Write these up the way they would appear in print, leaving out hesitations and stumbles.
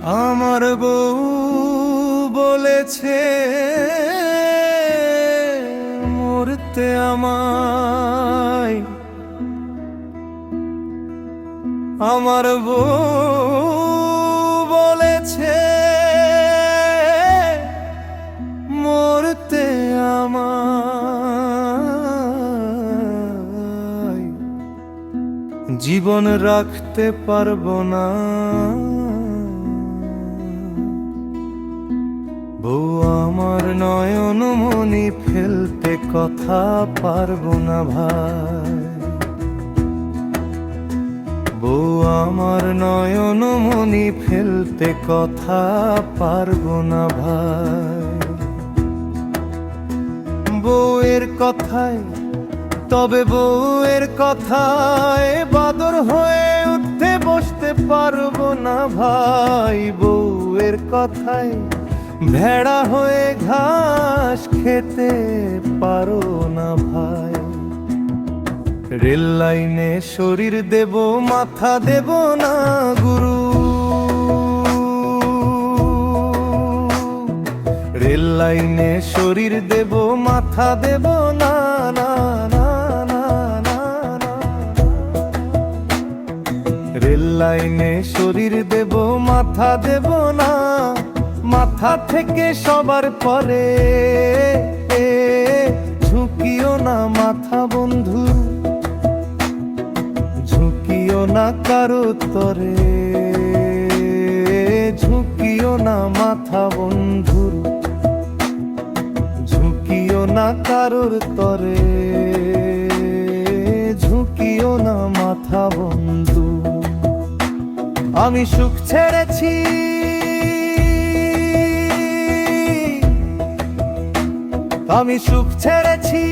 আমার বউ বলেছে মরতে আমায়, আমার বউ বলেছে মরতে আমায়, জীবন রাখতে পারবো না। বউ আমার নয়ন মনি ফেলতে কথা পারবো না ভাই, বউ আমার নয়ন মনি ফেলতে কথা পারবো না ভাই। বউয়ের কথায়, তবে বউয়ের কথায় বাদর হয়ে উঠতে বসতে পারবো না ভাই, বউয়ের কথায় ভেড়া হয়ে ঘাস খেতে পারো না ভাই। রেল লাইনে শরীর দেব মাথা দেব না গুরু, রেল লাইনে শরীর দেব মাথা দেব না না না না না না। রেল লাইনে শরীর দেব মাথা দেব না, মাথা থেকে সবার পরে ঝুঁকিও না মাথা বন্ধু, ঝুঁকিও না কারো তরে, ঝুঁকিও না মাথা বন্ধুর, ঝুঁকিও না কারোর তরে, ঝুঁকিও না মাথা বন্ধু। আমি সুখ ছেড়েছি, আমি সুখ ছেড়েছি,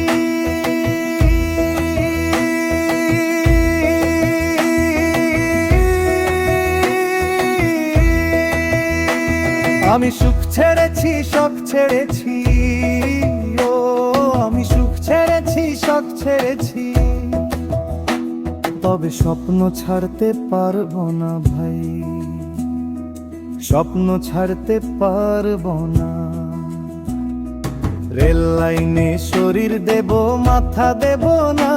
আমি সুখ ছেড়েছি শখ ছেড়েছি, ও আমি সুখ ছেড়েছি শখ ছেড়েছি, তবে স্বপ্ন ছাড়তে পারবো না ভাই, স্বপ্ন ছাড়তে পারবো না। রেল লাইনে শরীর দেব মাথা দেব না